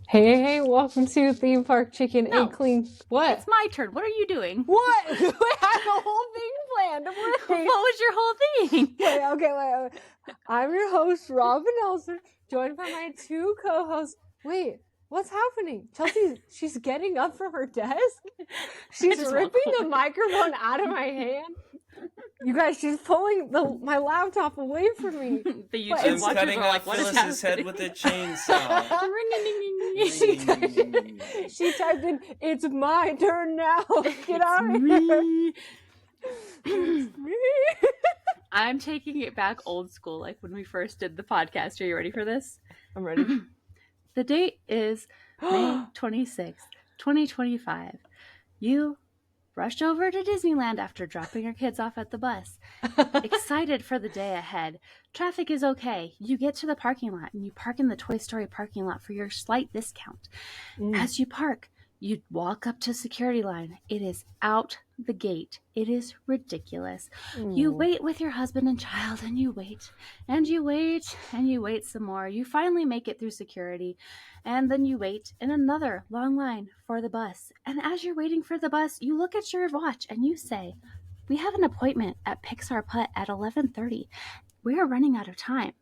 Hey, welcome to Theme Park Chicken, a No, clean... What? It's my turn. What are you doing? What? We had a whole thing planned. What Wait. was your whole thing? Wait. I'm your host, Robin Elser, joined by my two co-hosts. Wait, what's happening? Chelsea, she's getting up from her desk? She's ripping the microphone out of my hand? You guys, she's pulling my laptop away from me. The But YouTube it's watchers cutting are off like, what is Phyllis's head happening? with a chainsaw. She typed in, "It's my turn now. Get out of here." It's me. I'm taking it back old school, like when we first did the podcast. Are you ready for this? I'm ready. The date is May 26th, 2025. You rushed over to Disneyland after dropping your kids off at the bus. Excited for the day ahead. Traffic is okay. You get to the parking lot and you park in the Toy Story parking lot for your slight discount. As you park, you walk up to security line. It is out the gate. It is ridiculous. You wait with your husband and child, and you wait, and you wait, and you wait some more. You finally make it through security, and then you wait in another long line for the bus. And as you're waiting for the bus, you look at your watch and you say, "We have an appointment at Pixar Putt at 11:30. We are running out of time."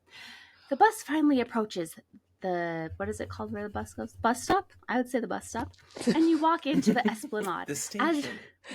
The bus finally approaches the, what is it called where the bus goes? Bus stop? I would say the bus stop. And you walk into the Esplanade. The station.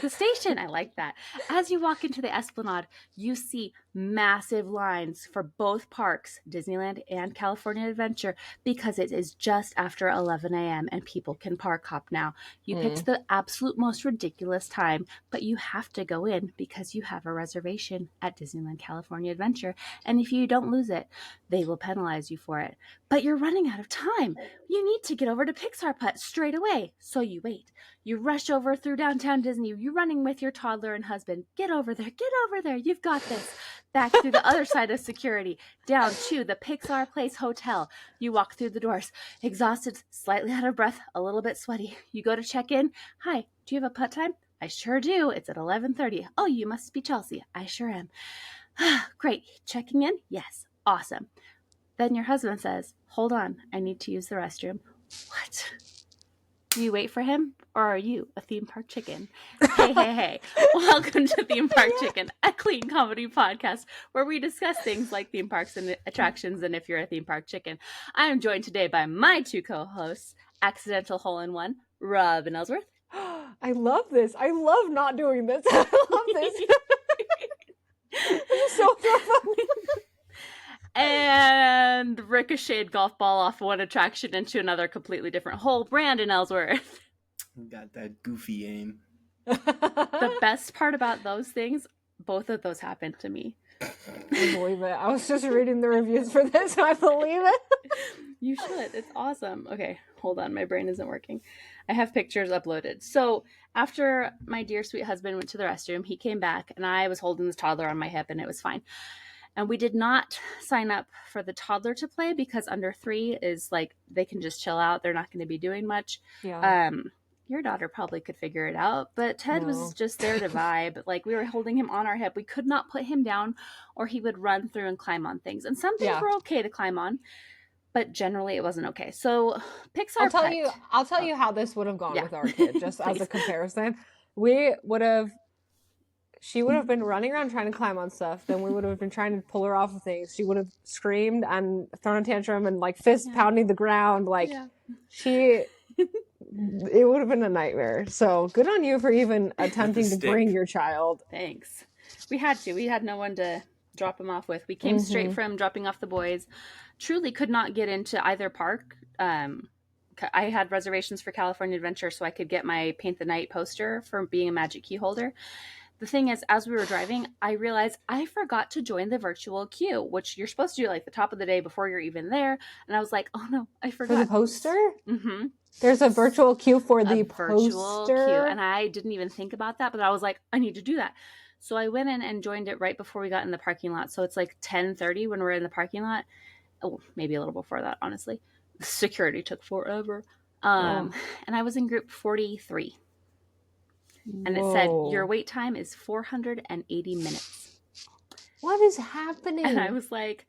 The station, I like that. As you walk into the Esplanade, you see massive lines for both parks, Disneyland and California Adventure, because it is just after 11 a.m. and people can park hop now. You picked the absolute most ridiculous time, but you have to go in because you have a reservation at Disneyland California Adventure. And if you don't lose it, they will penalize you for it. But you're running out of time. You need to get over to Pixar Putt straight away. So you wait. You rush over through downtown Disney. You're running with your toddler and husband. Get over there. Get over there. You've got this. Back through the other side of security, down to the Pixar Place Hotel. You walk through the doors, exhausted, slightly out of breath, a little bit sweaty. You go to check in. "Hi, do you have a putt time?" "I sure do. It's at 11:30. "Oh, you must be Chelsea." "I sure am." "Great. Checking in?" "Yes." "Awesome." Then your husband says, "Hold on. I need to use the restroom." What? Do you wait for him, or are you a theme park chicken? Hey. Welcome to Theme Park Chicken, a clean comedy podcast where we discuss things like theme parks and attractions and if you're a theme park chicken. I am joined today by my two co-hosts, Accidental Hole-in-One, Robin Ellsworth. I love this. I love not doing this. I love this. This is so fun. And ricocheted golf ball off one attraction into another completely different hole, Brandon Ellsworth. Got that goofy aim. The best part about those things, both of those happened to me. I believe it. I was just reading the reviews for this and I believe it. You should. It's awesome. Okay, hold on. My brain isn't working. I have pictures uploaded. So after my dear sweet husband went to the restroom, he came back and I was holding this toddler on my hip and it was fine. And we did not sign up for the toddler to play because under 3 is like they can just chill out. They're not going to be doing much. Yeah. Your daughter probably could figure it out, but Ted was just there to vibe. Like we were holding him on our hip. We could not put him down or he would run through and climb on things. And some things were okay to climb on, but generally it wasn't okay. So Pixar I'll tell you how this would have gone with our kid, just as a comparison. She would have been running around trying to climb on stuff. Then we would have been trying to pull her off of things. She would have screamed and thrown a tantrum and like fist pounding the ground. Like it would have been a nightmare. So good on you for even attempting to bring your child. Thanks. We had to. We had no one to drop him off with. We came straight from dropping off the boys. Truly could not get into either park. I had reservations for California Adventure so I could get my Paint the Night poster for being a magic key holder. The thing is, as we were driving, I realized I forgot to join the virtual queue, which you're supposed to do like the top of the day before you're even there. And I was like, oh no, I forgot. For the poster? Mm-hmm. There's a virtual queue for the virtual poster? queue. And I didn't even think about that, but I was like, I need to do that. So I went in and joined it right before we got in the parking lot. So it's like 10:30 when we're in the parking lot. Oh, maybe a little before that, honestly. Security took forever. And I was in group 43. And it said, your wait time is 480 minutes. What is happening? And I was like,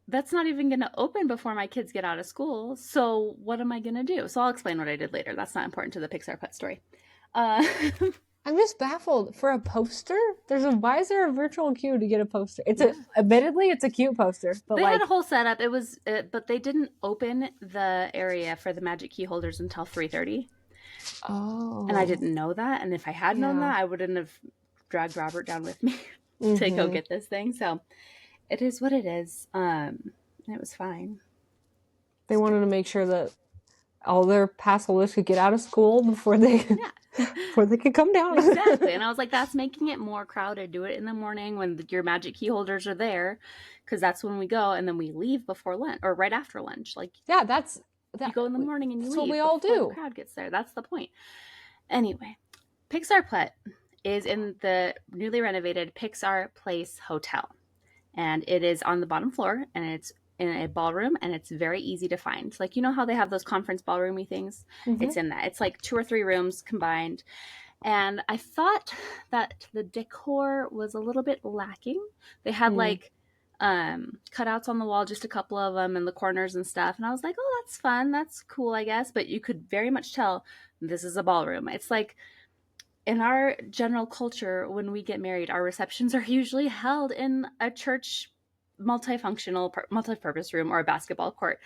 that's not even going to open before my kids get out of school. So what am I going to do? So I'll explain what I did later. That's not important to the Pixar Putt story. I'm just baffled. For a poster, why is there a virtual queue to get a poster? Admittedly, it's a cute poster, but they like had a whole setup. It was, but they didn't open the area for the Magic Key holders until 3:30. Oh. And I didn't know that. And if I had known that, I wouldn't have dragged Robert down with me to go get this thing. So it is what it is. It was fine. They wanted to make sure that all their pass holders could get out of school before they could come down. Exactly. And I was like, that's making it more crowded. Do it in the morning when your Magic Key holders are there, because that's when we go, and then we leave before lunch or right after lunch. Like, yeah, you go in the morning and you leave. That's what we all do. The crowd gets there. That's the point. Anyway, Pixar Putt is in the newly renovated Pixar Place Hotel, and it is on the bottom floor, and it's in a ballroom, and it's very easy to find. Like, you know how they have those conference ballroomy things? It's in that. It's like 2 or 3 rooms combined. And I thought that the decor was a little bit lacking. They had like cutouts on the wall, just a couple of them in the corners and stuff. And I was like, oh, that's fun. That's cool, I guess. But you could very much tell this is a ballroom. It's like, in our general culture, when we get married, our receptions are usually held in a church multifunctional, multi-purpose room or a basketball court.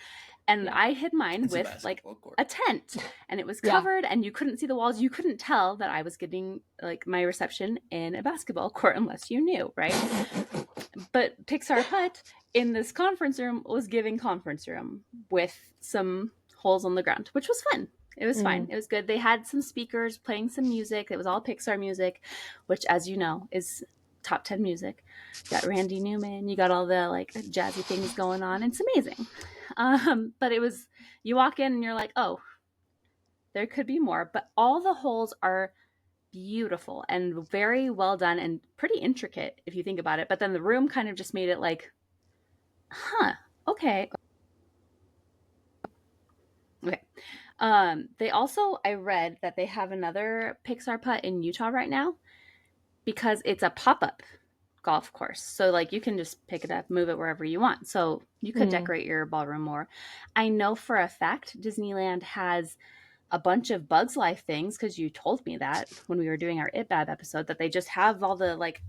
And I hid mine with like a tent, and it was covered and you couldn't see the walls. You couldn't tell that I was getting like my reception in a basketball court unless you knew, right? But Pixar Putt in this conference room was giving conference room with some holes on the ground, which was fun. It was fine. It was good. They had some speakers playing some music. It was all Pixar music, which, as you know, is top 10 music. You got Randy Newman. You got all the like jazzy things going on. It's amazing. But it was, you walk in and you're like, oh, there could be more. But all the holes are beautiful and very well done and pretty intricate if you think about it. But then the room kind of just made it like, okay. They also, I read that they have another Pixar Putt in Utah right now because it's a pop-up golf course. So like you can just pick it up, move it wherever you want. So you could decorate your ballroom more. I know for a fact Disneyland has a bunch of Bugs Life things, because you told me that when we were doing our It Bad episode, that they just have all the like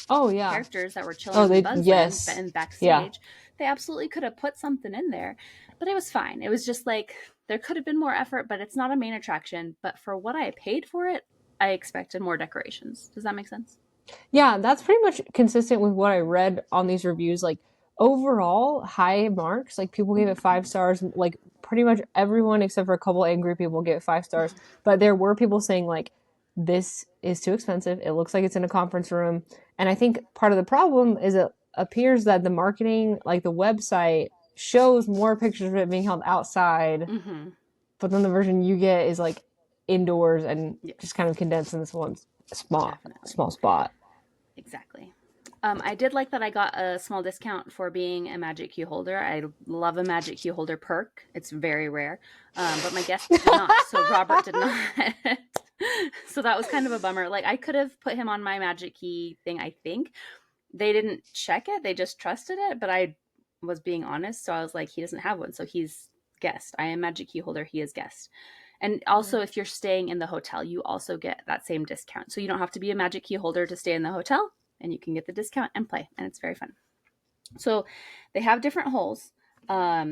characters that were chilling in Bugs Life and backstage. Yeah. They absolutely could have put something in there, but it was fine. It was just like, there could have been more effort, but it's not a main attraction. But for what I paid for it, I expected more decorations. Does that make sense? Yeah, that's pretty much consistent with what I read on these reviews. Like, overall, high marks. Like, people gave it 5 stars. Like, pretty much everyone except for a couple angry people gave it 5 stars. But there were people saying, like, this is too expensive. It looks like it's in a conference room. And I think part of the problem is it appears that the marketing, like the website, shows more pictures of it being held outside. But then the version you get is, like, indoors and just kind of condensed in this one small spot. Exactly. I did like that I got a small discount for being a Magic Key holder. I love a Magic Key holder perk. It's very rare. But my guest did not, so Robert did not. So that was kind of a bummer. Like, I could have put him on my Magic Key thing, I think. They didn't check it. They just trusted it, but I was being honest. So I was like, he doesn't have one. So he's guest. I am Magic Key holder. He is guest. And also, if you're staying in the hotel, you also get that same discount. So you don't have to be a Magic Key holder to stay in the hotel, and you can get the discount and play, and it's very fun. So they have different holes. I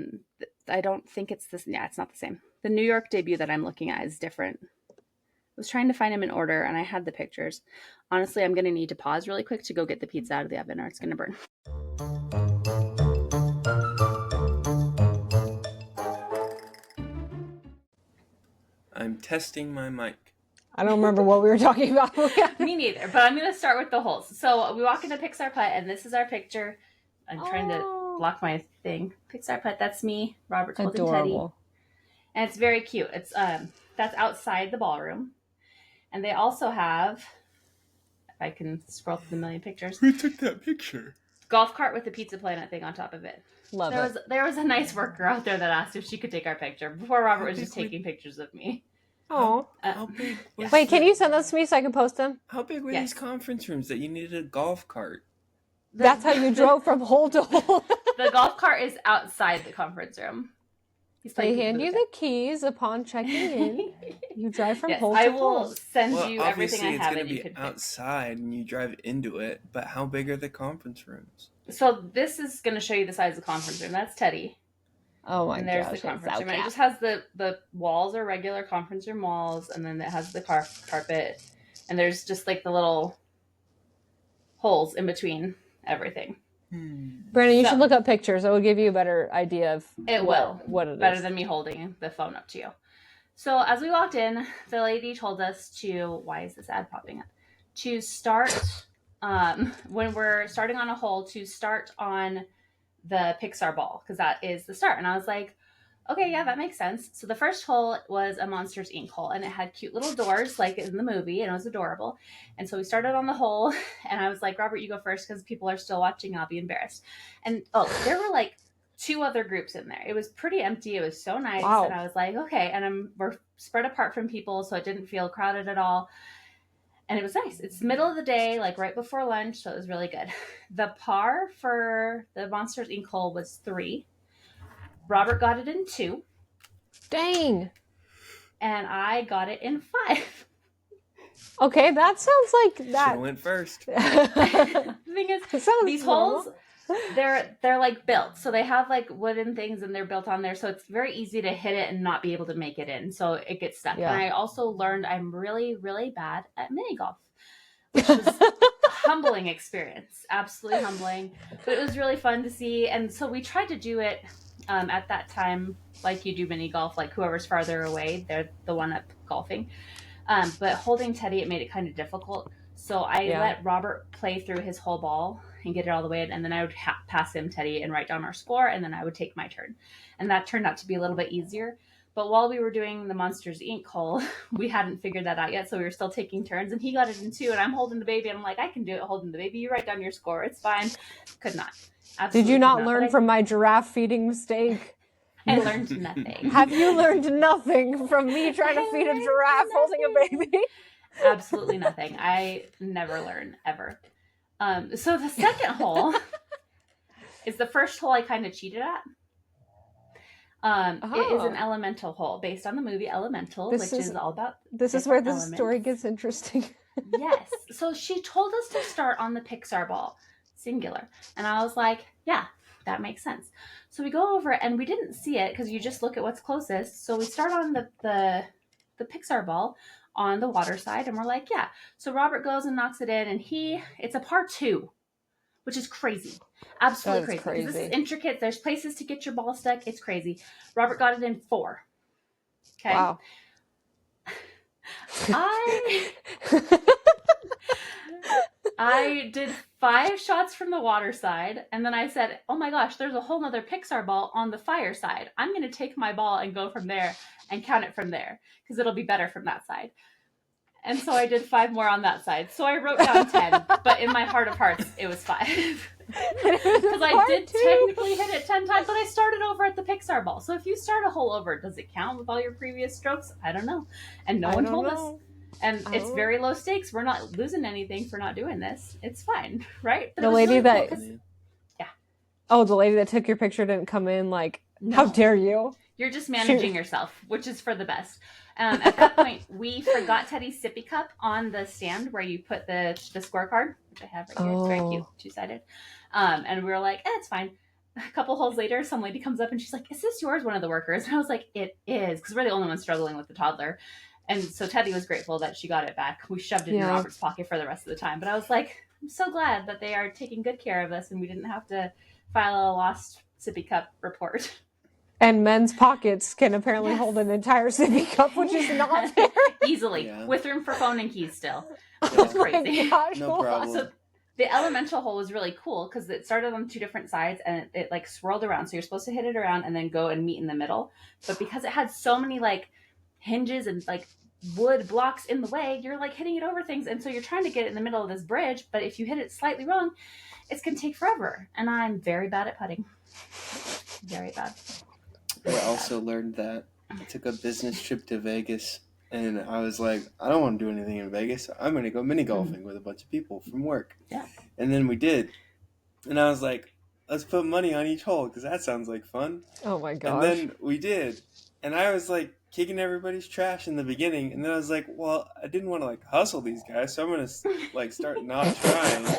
don't think it's this. Yeah, it's not the same. The New York debut that I'm looking at is different. I was trying to find them in order, and I had the pictures. Honestly, I'm going to need to pause really quick to go get the pizza out of the oven, or it's going to burn. I'm testing my mic. I don't remember what we were talking about. Me neither, but I'm going to start with the holes. So we walk into Pixar Putt, and this is our picture. I'm trying to block my thing. Pixar Putt, that's me. Robert's holding Teddy. And it's very cute. It's that's outside the ballroom. And they also have, if I can scroll through the million pictures. Who took that picture? Golf cart with the Pizza Planet thing on top of it. Love it. There was a nice worker out there that asked if she could take our picture before Robert was just taking pictures of me. Oh. How big? Wait, can you send those to me so I can post them? How big were these conference rooms that you needed a golf cart? That's how you drove from hole to hole. The golf cart is outside the conference room. They hand you the keys upon checking in. You drive from hole I to will hole. send you everything I have, and and you you could could outside and you drive into it, but how big are the conference rooms? So this is going to show you the size of the conference room. That's Teddy. Oh my gosh. And there's the conference room. And it just has the walls are regular conference room walls, and then it has the carpet, and there's just like the little holes in between everything. Brandon, you should look up pictures. It will give you a better idea of what it is. Better than me holding the phone up to you. So as we walked in, the lady told us to, why is this ad popping up? To start, when we're starting on a hole, to start on the Pixar ball, because that is the start. And I was like, okay, yeah, that makes sense. So the first hole was a Monsters, Inc. hole, and it had cute little doors like in the movie, and it was adorable. And so we started on the hole, and I was like, Robert, you go first because people are still watching. I'll be embarrassed. And there were like 2 other groups in there. It was pretty empty. It was so nice. Wow. And I was like, okay. And we're spread apart from people, so it didn't feel crowded at all. And it was nice. It's middle of the day, like right before lunch, so it was really good. The par for the Monsters, Inc. hole was 3. Robert got it in 2. Dang. And I got it in 5. Okay, that sounds like that. Should've went first. The thing is, these holes, they're like built. So they have like wooden things and they're built on there. So it's very easy to hit it and not be able to make it in. So it gets stuck. Yeah. And I also learned I'm really, really bad at mini golf, which was a humbling experience. Absolutely humbling. But it was really fun to see. And so we tried to do it at that time, like you do mini golf, like whoever's farther away, they're the one up golfing. But holding Teddy, it made it kind of difficult. So I let Robert play through his whole ball and get it all the way in, and then I would pass him Teddy and write down our score, and then I would take my turn. And that turned out to be a little bit easier. But while we were doing the Monsters, Inc. hole, we hadn't figured that out yet, so we were still taking turns, and he got it in 2, and I'm holding the baby, and I'm like, I can do it holding the baby. You write down your score. It's fine. Could not. Absolutely Did you not learn from my giraffe feeding mistake? I learned nothing. Have you learned nothing from me trying to feed a giraffe holding a baby? Absolutely nothing. I never learn, ever. So the second hole is the first hole I kind of cheated at. It is an elemental hole based on the movie Elemental, which is all about this is where the story gets interesting. Yes. So she told us to start on the Pixar ball, singular. And I was like, yeah, that makes sense. So we go over and we didn't see it because you just look at what's closest. So we start on the Pixar ball on the water side, and we're like, yeah. So Robert goes and knocks it in, and it's a par 2, which is crazy. Absolutely crazy. This is intricate. There's places to get your ball stuck. It's crazy. Robert got it in 4. Okay. Wow. I did 5 shots from the water side, and then I said, oh my gosh, there's a whole nother Pixar ball on the fire side. I'm going to take my ball and go from there and count it from there because it'll be better from that side. And so I did 5 more on that side. So I wrote down 10, but in my heart of hearts, it was 5. Because I did technically hit it 10 times, but I started over at the Pixar ball. So if you start a hole over, does it count with all your previous strokes? I don't know. And no one told us. And it's very low stakes. We're not losing anything for not doing this. It's fine, right? But the lady really that... cool Oh, the lady that took your picture didn't come in like, no. How dare you? You're just managing yourself, which is for the best. At that point, we forgot Teddy's sippy cup on the stand where you put the scorecard, which I have right here. It's very cute, 2-sided. And we were like, it's fine. A couple holes later, some lady comes up and she's like, is this yours, one of the workers? And I was like, it is, because we're the only ones struggling with the toddler. And so Teddy was grateful that she got it back. We shoved it in Robert's pocket for the rest of the time. But I was like, I'm so glad that they are taking good care of us and we didn't have to file a lost sippy cup report. And men's pockets can apparently hold an entire sippy cup, which is not fair. Easily, with room for phone and keys still. It's crazy. Gosh, no problem. So the elemental hole was really cool because it started on 2 different sides and it like swirled around. So you're supposed to hit it around and then go and meet in the middle. But because it had so many like hinges and like wood blocks in the way, you're like hitting it over things. And so you're trying to get it in the middle of this bridge. But if you hit it slightly wrong, it's going to take forever. And I'm very bad at putting. Very bad. I also learned that I took a business trip to Vegas, and I was like, I don't want to do anything in Vegas. I'm going to go mini golfing with a bunch of people from work. Yeah. And then we did. And I was like, let's put money on each hole because that sounds like fun. Oh my And gosh. then we did. And I was like kicking everybody's trash in the beginning. And then I was like, well, I didn't want to like hustle these guys. So I'm going to like start not trying.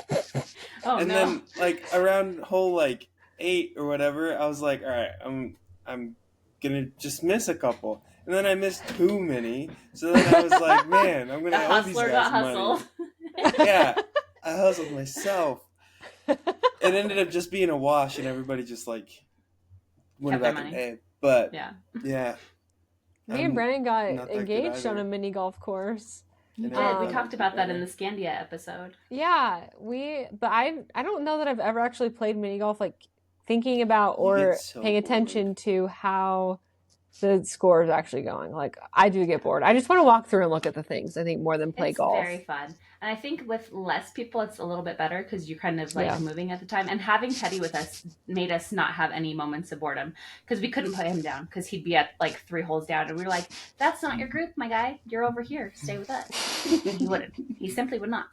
Oh And no. then like around hole like 8 or whatever, I was like, all right, I'm going to just miss a couple. And then I missed too many. So then I was like, man, I'm going The to owe these hustler guys got money. hustled. Yeah, I hustled myself. It ended up just being a wash, and everybody just like went Kept their about their money. day. But Yeah. Me and Brennan got not that good engaged on either. a mini golf course. You And did. We everybody talked did about that in better. the Scandia episode. Yeah, but I don't know that I've ever actually played mini golf, like thinking about You or get so paying attention to how the score is actually going. Like, I do get bored. I just want to walk through and look at the things, I think, more than play It's golf. very fun. And I think with less people, it's a little bit better because you're kind of like Yeah. moving at the time. And having Teddy with us made us not have any moments of boredom because we couldn't put him down because he'd be at like 3 holes down. And we were like, that's not your group, my guy. You're over here. Stay with us. He wouldn't. He simply would not.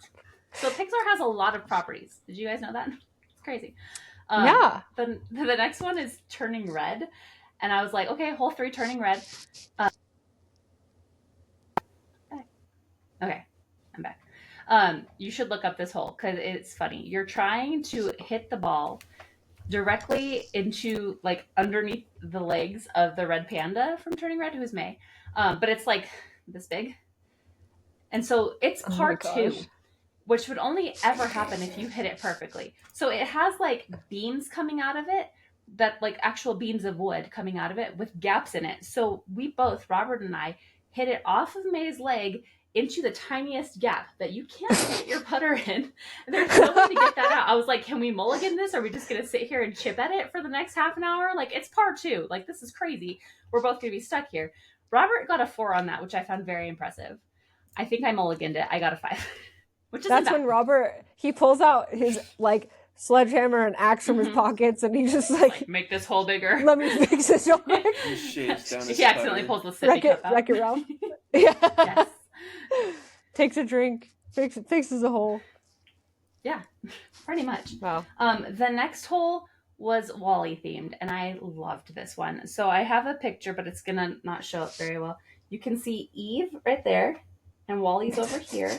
So Pixar has a lot of properties. Did you guys know that? It's crazy. Yeah. The next one is Turning Red. And I was like, okay, hole 3, Turning Red. Okay, I'm back. You should look up this hole because it's funny. You're trying to hit the ball directly into like underneath the legs of the red panda from Turning Red, who's May. But it's like this big. And so it's Oh my par gosh. 2, which would only ever happen if you hit it perfectly. So it has like beams coming out of it, that like actual beams of wood coming out of it with gaps in it. So we both, Robert and I, hit it off of May's leg into the tiniest gap that you can't fit your putter in. And there's no way to get that out. I was like, can we mulligan this? Or are we just going to sit here and chip at it for the next half an hour? Like, it's par 2. Like, this is crazy. We're both going to be stuck here. Robert got a 4 on that, which I found very impressive. I think I mulliganed it. I got a 5. Which is That's when Robert, he pulls out his like sledgehammer and axe from his pockets, and he just like, make this hole bigger. let me fix this real quick. He shaves down his He accidentally putter. pulls the sippy cup out. Wreck it, Ralph. Yeah. Yes. Takes a drink, fixes a hole. Yeah, pretty much. Wow. The next hole was Wall-E themed, and I loved this one. So I have a picture, but it's gonna not show up very well. You can see Eve right there, and Wall-E's over here.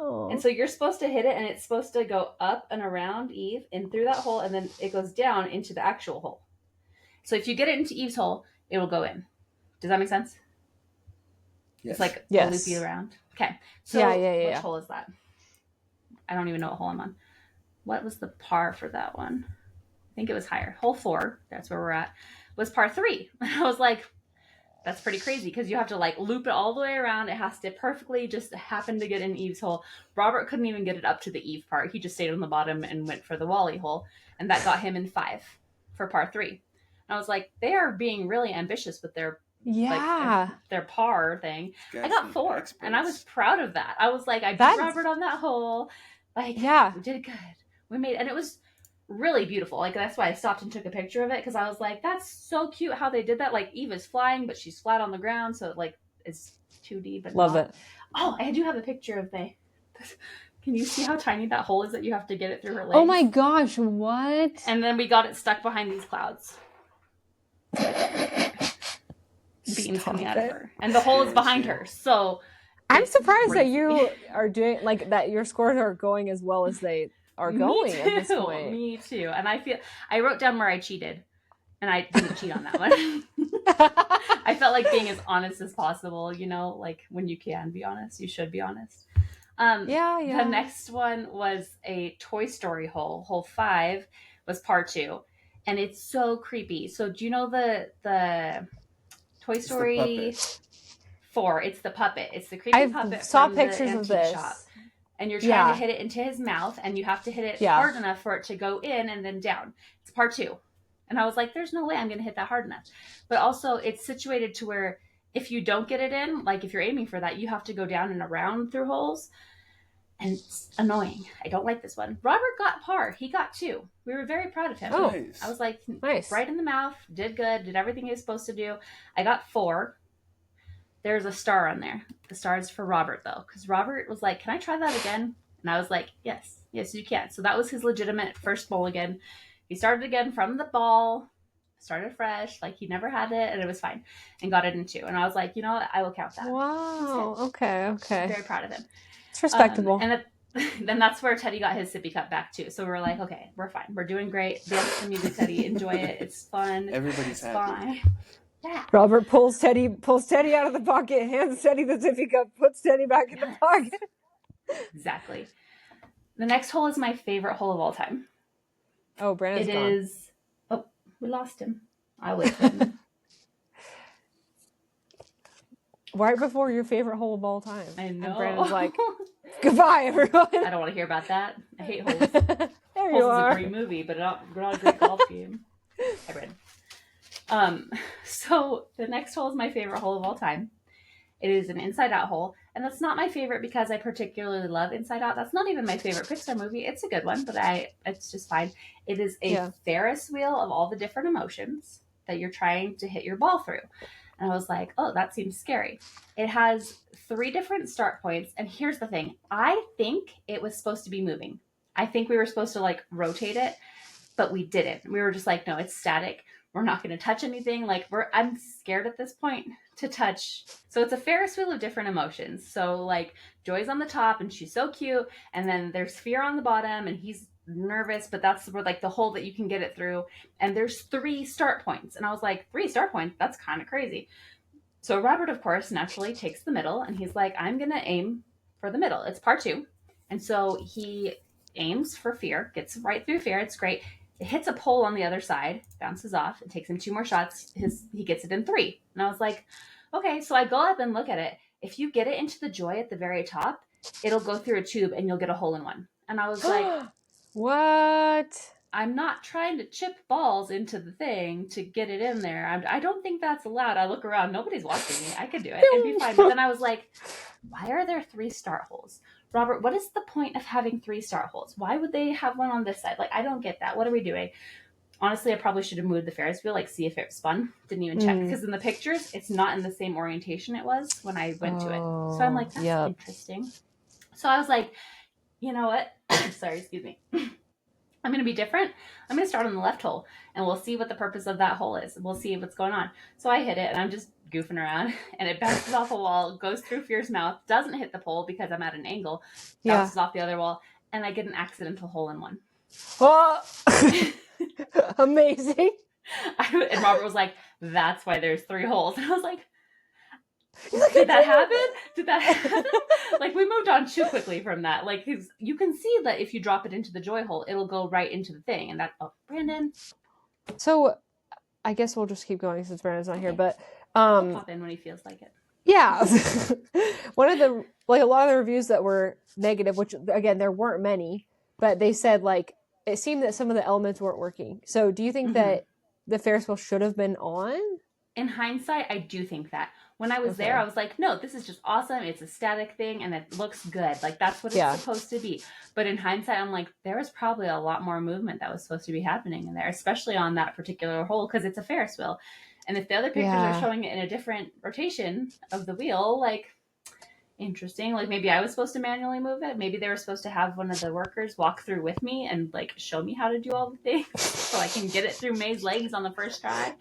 Oh. And so you're supposed to hit it, and it's supposed to go up and around Eve and through that hole, and then it goes down into the actual hole. So if you get it into Eve's hole, it will go in. Does that make sense? Yes. It's like Yes. a loopy around. Okay. So which hole is that? I don't even know what hole I'm on. What was the par for that one? I think it was higher. Hole 4, that's where we're at, was par 3. And I was like, that's pretty crazy because you have to like loop it all the way around. It has to perfectly just happen to get in Eve's hole. Robert couldn't even get it up to the Eve part. He just stayed on the bottom and went for the Wall-E hole. And that got him in 5 for par 3. And I was like, they are being really ambitious with their their par thing. I got 4, experts. and I was proud of that. I was like, I beat That's- Robert on that hole. Like, Yeah. we did good. We made, and it was really beautiful. Like, that's why I stopped and took a picture of it because I was like, that's so cute how they did that. Like, Eve is flying, but she's flat on the ground, so like it's 2D, but Love not. it. Oh, I do have a picture of May. Can you see how tiny that hole is that you have to get it through her legs? Oh my gosh, what? And then we got it stuck behind these clouds. Beams coming out of her, and the hole is behind her. So I'm it's surprised that crazy. you are doing like that. Your scores are going as well as they are going Me at this too. point. Me too. And I wrote down where I cheated, and I didn't cheat on that one. I felt like being as honest as possible. You know, like when you can be honest, you should be honest. Yeah. The next one was a Toy Story hole. Hole 5 was par 2, and it's so creepy. So do you know the Toy Story 4? It's the puppet. It's the creepy puppet. I saw from pictures the of antique this. shop. And you're trying to hit it into his mouth, and you have to hit it hard enough for it to go in and then down. It's par 2. And I was like, there's no way I'm going to hit that hard enough. But also, it's situated to where if you don't get it in, like if you're aiming for that, you have to go down and around through holes. And it's annoying. I don't like this one. Robert got par. He got 2. We were very proud of him. Oh, nice. I was like, nice. right in the mouth, did good, did everything he was supposed to do. I got 4. There's a star on there. The star is for Robert, though, because Robert was like, can I try that again? And I was like, yes, you can. So that was his legitimate first mulligan. He started again from the ball, started fresh, like he never had it, and it was fine, and got it in 2. And I was like, you know what? I will count that. Wow. Okay. Very proud of him. It's respectable. Then that's where Teddy got his sippy cup back too. So we're like, okay, we're fine. We're doing great. Dance to the music, Teddy. Enjoy it. It's fun. Everybody's happy. Fine. Yeah. Robert pulls Teddy out of the pocket, hands Teddy the sippy cup, puts Teddy back in the pocket. Exactly. The next hole is my favorite hole of all time. Oh, Brandon's gone. It is. Oh, we lost him. I'll wait for him. Right before your favorite hole of all time. I know. And Brandon's like, goodbye, everyone. I don't want to hear about that. I hate holes. There Holes you is are. a great movie, but not a great golf game. I read. So the next hole is my favorite hole of all time. It is an Inside Out hole, and that's not my favorite because I particularly love Inside Out. That's not even my favorite Pixar movie. It's a good one, but it's just fine. It is a Ferris wheel of all the different emotions that you're trying to hit your ball through. And I was like, oh, that seems scary. It has 3 different start points, and here's the thing. I think it was supposed to be moving. I think we were supposed to like rotate it, but we didn't. We were just like, no, it's static. We're not going to touch anything. Like I'm scared at this point to touch. So it's a Ferris wheel of different emotions. So like Joy's on the top and she's so cute. And then there's fear on the bottom and he's nervous, but that's where like the hole that you can get it through. And there's 3 start points. And I was like, 3 start points? That's kind of crazy. So Robert, of course, naturally takes the middle and he's like, I'm going to aim for the middle. It's par 2. And so he aims for fear, gets right through fear. It's great. It hits a pole on the other side, bounces off. It takes him 2 more shots. He gets it in 3. And I was like, okay. So I go up and look at it. If you get it into the Joy at the very top, it'll go through a tube and you'll get a hole in 1. And I was like, what? I'm not trying to chip balls into the thing to get it in there. I don't think that's allowed. I look around. Nobody's watching me. I could do it. It'd be fine. But then I was like, why are there 3 start holes? Robert, what is the point of having 3 start holes? Why would they have one on this side? Like, I don't get that. What are we doing? Honestly, I probably should have moved the Ferris wheel, like see if it spun. Didn't even check. Because in the pictures, it's not in the same orientation it was when I went to it. So I'm like, that's interesting. So I was like, you know what? Sorry, excuse me. I'm going to be different. I'm going to start on the left hole and we'll see what the purpose of that hole is. We'll see what's going on. So I hit it and I'm just goofing around and it bounces off a wall, goes through Fear's mouth, doesn't hit the pole because I'm at an angle, bounces off the other wall, and I get an accidental hole in 1. Oh, amazing. And Robert was like, that's why there's 3 holes. And I was like, did that happen? Like, we moved on too quickly from that. Like, you can see that if you drop it into the Joy hole, it'll go right into the thing. And Brandon. So, I guess we'll just keep going since Brandon's not here. But He'll pop in when he feels like it. Yeah, one of the a lot of the reviews that were negative, which again there weren't many, but they said like it seemed that some of the elements weren't working. So, do you think that the Ferris wheel should have been on? In hindsight, I do think that. When I was there, I was like, no, this is just awesome. It's a static thing, and it looks good. Like, that's what it's supposed to be. But in hindsight, I'm like, there was probably a lot more movement that was supposed to be happening in there, especially on that particular hole, because it's a Ferris wheel. And if the other pictures are showing it in a different rotation of the wheel, like, interesting. Like, maybe I was supposed to manually move it. Maybe they were supposed to have one of the workers walk through with me and, like, show me how to do all the things so I can get it through May's legs on the first try.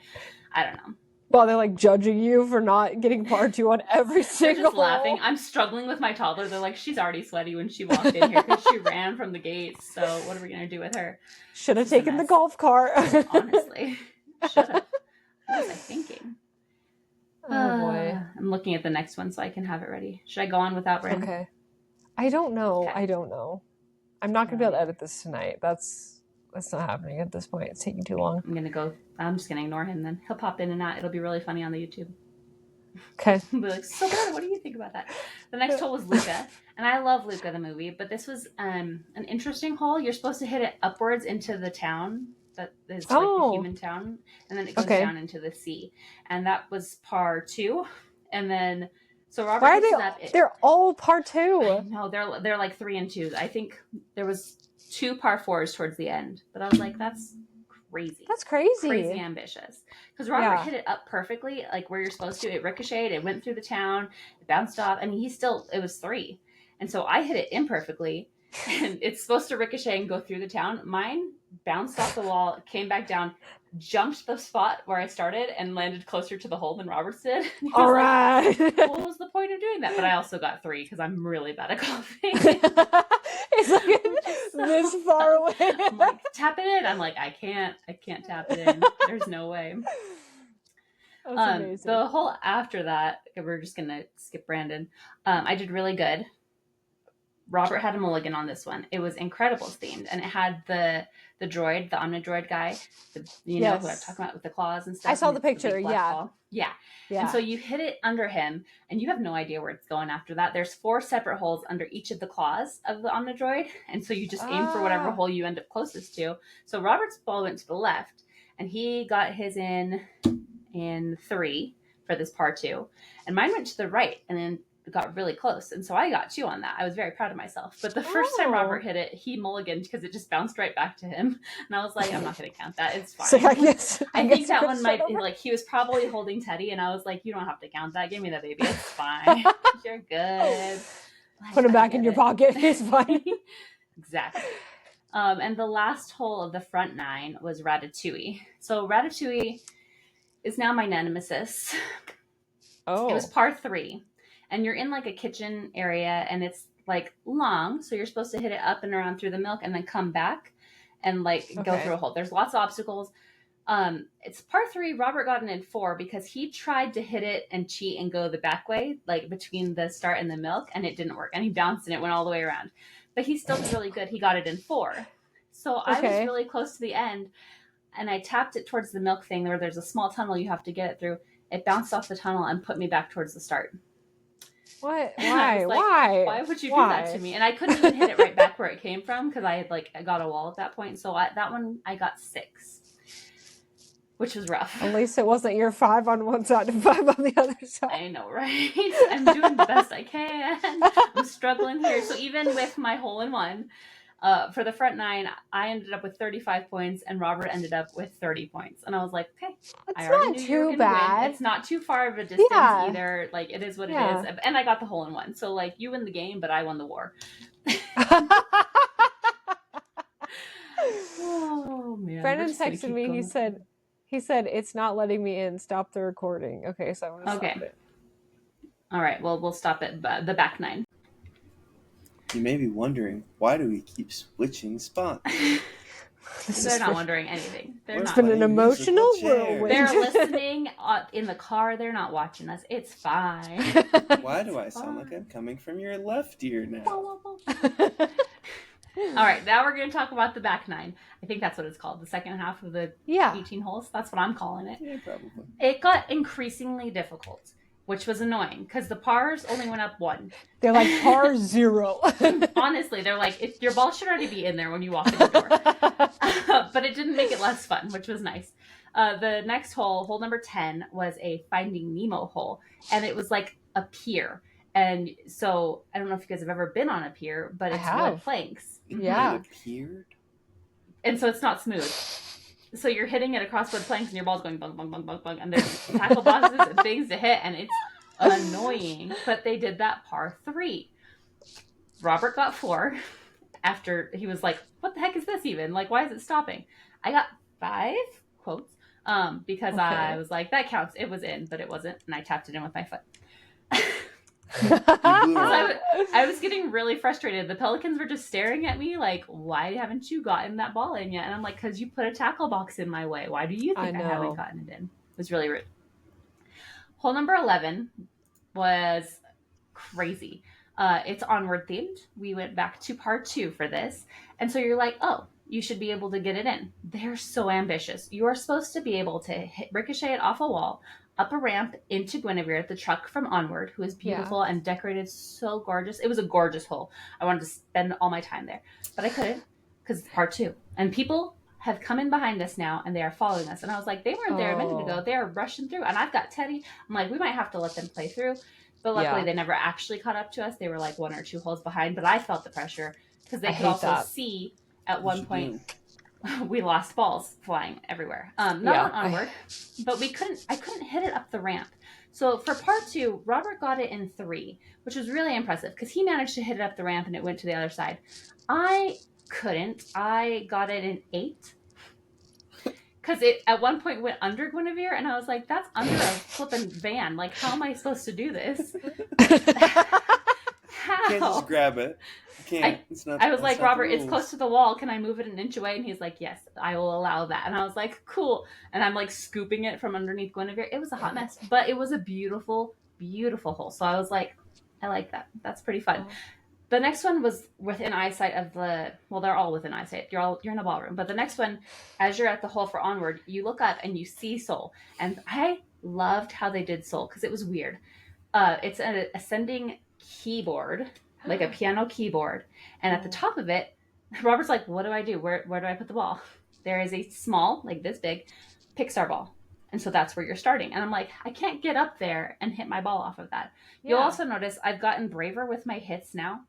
I don't know. Well, they're like judging you for not getting par 2 on every single They're just laughing. I'm struggling with my toddler. They're like, she's already sweaty when she walked in here because she ran from the gates. So what are we going to do with her? Should have taken the golf cart. Honestly. Should have. What was I thinking? Oh, boy. I'm looking at the next one so I can have it ready. Should I go on without Brandon? Okay. I don't know. Okay. I don't know. I'm not going to be able to edit this tonight. That's not happening at this point. It's taking too long. I'm just going to ignore him then. He'll pop in and out. It'll be really funny on the YouTube. Okay. He'll be like, so good. What do you think about that? The next hole was Luca. And I love Luca, the movie. But this was an interesting hole. You're supposed to hit it upwards into the town. That is like the human town. And then it goes down into the sea. And that was par 2. And then, so Robert... Why are they're all par 2. No, they're like 3 and 2. I think there was 2 par 4s towards the end. But I was like, that's crazy. That's crazy. Crazy ambitious. Because Robert hit it up perfectly, like where you're supposed to. It ricocheted. It went through the town. It bounced off. I mean, it was 3. And so I hit it imperfectly. and it's supposed to ricochet and go through the town. Mine bounced off the wall, came back down, jumped the spot where I started, and landed closer to the hole than Robert's did. All right. What was the point of doing that? But I also got 3 because I'm really bad at golfing. It's like this far away. I'm like, tap it in. I'm like, I can't tap it in. There's no way. That's amazing. The hole after that, we're just gonna skip Brandon. I did really good. Robert had a mulligan on this one. It was Incredibles themed, and it had the droid, the Omnidroid guy, you know who I'm talking about with the claws and stuff. I saw the picture. Yeah. And so you hit it under him, and you have no idea where it's going after that. There's 4 separate holes under each of the claws of the Omnidroid, and so you just aim for whatever hole you end up closest to. So Robert's ball went to the left, and he got his in 3 for this par 2, and mine went to the right, and then got really close, and so I got 2 on that. I was very proud of myself. But the first time Robert hit it, he mulliganed because it just bounced right back to him, and I was like, I'm not going to count that. It's fine. So I think that one might like he was probably holding Teddy, and I was like, you don't have to count that. Give me the baby. It's fine. You're good. Put him back in your pocket. It's fine. Exactly. And the last hole of the front 9 was Ratatouille. So Ratatouille is now my nemesis. It was par 3. And you're in like a kitchen area, and it's like long. So you're supposed to hit it up and around through the milk and then come back and like go through a hole. There's lots of obstacles. It's par 3. Robert got in 4 because he tried to hit it and cheat and go the back way, like between the start and the milk, and it didn't work. And he bounced and it went all the way around. But he still did really good. He got it in 4. So I was really close to the end, and I tapped it towards the milk thing where there's a small tunnel you have to get it through. It bounced off the tunnel and put me back towards the start. What? Why? Like, why would you do that to me? And I couldn't even hit it right back where it came from because I had I got a wall at that point. So that one I got 6, which was rough. At least it wasn't your 5 on one side and 5 on the other side. I know, right? I'm doing the best I can. I'm struggling here. So even with my hole in one, for the front 9, I ended up with 35 points, and Robert ended up with 30 points. And I was like, okay, I already knew you were gonna win. It's not too far of a distance either. Like, it is what it is. And I got the hole in one. So, like, you win the game, but I won the war. Oh, man. Brendan texted me. He said, it's not letting me in. Stop the recording. Okay, so I'm going to stop it. All right, well, we'll stop at the back 9. You may be wondering, why do we keep switching spots? They're not wondering anything. It's been an emotional whirlwind. They're listening in the car. They're not watching us. It's fine. Why do I sound like I'm coming from your left ear now? All right, now we're going to talk about the back 9. I think that's what it's called. The second half of the 18 holes. That's what I'm calling it. Yeah, probably. It got increasingly difficult, which was annoying because the pars only went up 1. They're like par 0. Honestly, they're like, your ball should already be in there when you walk in the door. But it didn't make it less fun, which was nice. The next hole number 10, was a Finding Nemo hole. And it was like a pier. And so, I don't know if you guys have ever been on a pier, but it's wood planks. Yeah. A pier? And so it's not smooth. So you're hitting it across wood planks and your ball's going bung, bung, bung, bung, bung. And there's tackle boxes and things to hit. And it's annoying. But they did that par 3. Robert got 4 after he was like, what the heck is this even? Like, why is it stopping? I got 5 quotes because I was like, that counts. It was in, but it wasn't. And I tapped it in with my foot. I was getting really frustrated. The Pelicans were just staring at me like, why haven't you gotten that ball in yet? And I'm like, because you put a tackle box in my way. Why do you think I haven't gotten it in? It was really rude. Hole number 11 was crazy. It's onward themed. We went back to par 2 for this. And so you're like, oh, you should be able to get it in. They're so ambitious. You are supposed to be able to ricochet it off a wall, up a ramp into Guinevere, the truck from Onward, who is beautiful and decorated so gorgeous. It was a gorgeous hole. I wanted to spend all my time there. But I couldn't because it's part 2. And people have come in behind us now, and they are following us. And I was like, they weren't there a minute ago. They are rushing through. And I've got Teddy. I'm like, we might have to let them play through. But luckily, they never actually caught up to us. They were like 1 or 2 holes behind. But I felt the pressure because they could also see at one point we lost balls flying everywhere. Not on Onward, but I couldn't hit it up the ramp. So for part 2, Robert got it in 3, which was really impressive because he managed to hit it up the ramp and it went to the other side. I couldn't. I got it in 8 because it at one point went under Guinevere, and I was like, that's under a flippin' van. Like, how am I supposed to do this? How? You can't just grab it. You can't. I was like, Robert, it's close to the wall. Can I move it an inch away? And he's like, yes, I will allow that. And I was like, cool. And I'm like scooping it from underneath Guinevere. It was a hot mess, but it was a beautiful, beautiful hole. So I was like, I like that. That's pretty fun. Oh. The next one was within eyesight of the, well, they're all within eyesight. You're in a ballroom. But the next one, as you're at the hole for onward, you look up and you see Soul. And I loved how they did Soul because it was weird. It's an ascending keyboard, like a piano keyboard. And at the top of it, Robert's like, what do I do? Where do I put the ball? There is a small, like this big, Pixar ball. And so that's where you're starting. And I'm like, I can't get up there and hit my ball off of that. Yeah. You'll also notice I've gotten braver with my hits now.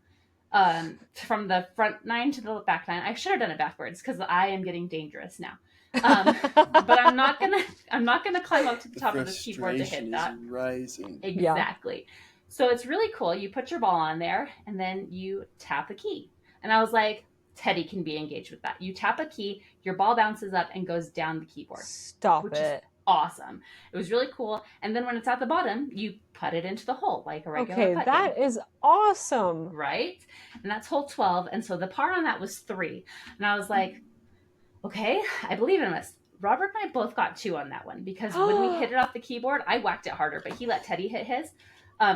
From the front 9 to the back 9. I should have done it backwards because I am getting dangerous now. But I'm not gonna climb up to the top of the keyboard to hit that. Rising. Exactly. Yeah. So it's really cool. You put your ball on there and then you tap a key. And I was like, Teddy can be engaged with that. You tap a key, your ball bounces up and goes down the keyboard. Stop it. Is awesome. It was really cool. And then when it's at the bottom, you put it into the hole like a regular putt. That is awesome. Right? And that's hole 12. And so the par on that was 3. And I was like, okay, I believe in this. Robert and I both got 2 on that one because when we hit it off the keyboard, I whacked it harder, but he let Teddy hit his.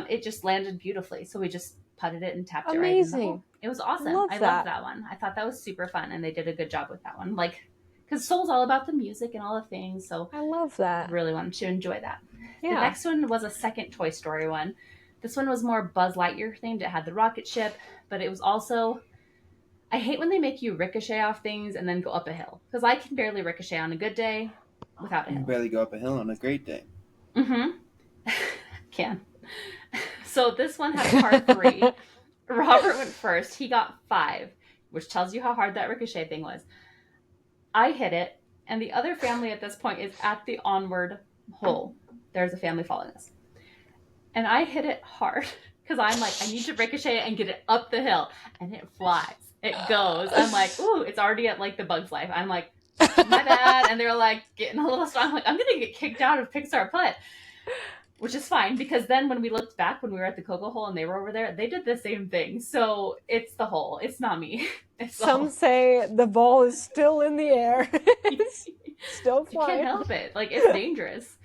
It just landed beautifully. So we just putted it and tapped it right in the hole. It was awesome. I loved that one. I thought that was super fun. And they did a good job with that one. Like, because Soul's all about the music and all the things. So I love that. Really wanted to enjoy that. Yeah. The next one was a second Toy Story one. This one was more Buzz Lightyear themed. It had the rocket ship, but it was also, I hate when they make you ricochet off things and then go up a hill. Because I can barely ricochet on a good day without a hill. You can barely go up a hill on a great day. Mm-hmm. Can. So this one had part 3. Robert went first. He got 5, which tells you how hard that ricochet thing was. I hit it, and the other family at this point is at the onward hole. There's a family following us. And I hit it hard because I'm like, I need to ricochet it and get it up the hill. And it flies. It goes. I'm like, ooh, it's already at like the Bug's Life. I'm like, my bad. And they're like getting a little strong. I'm like, I'm going to get kicked out of Pixar Putt. Which is fine because then when we looked back when we were at the Cocoa Hole and they were over there, they did the same thing. So it's the hole. It's not me. It's Some say the ball is still in the air. It's still flying. You can't help it. Like, it's dangerous.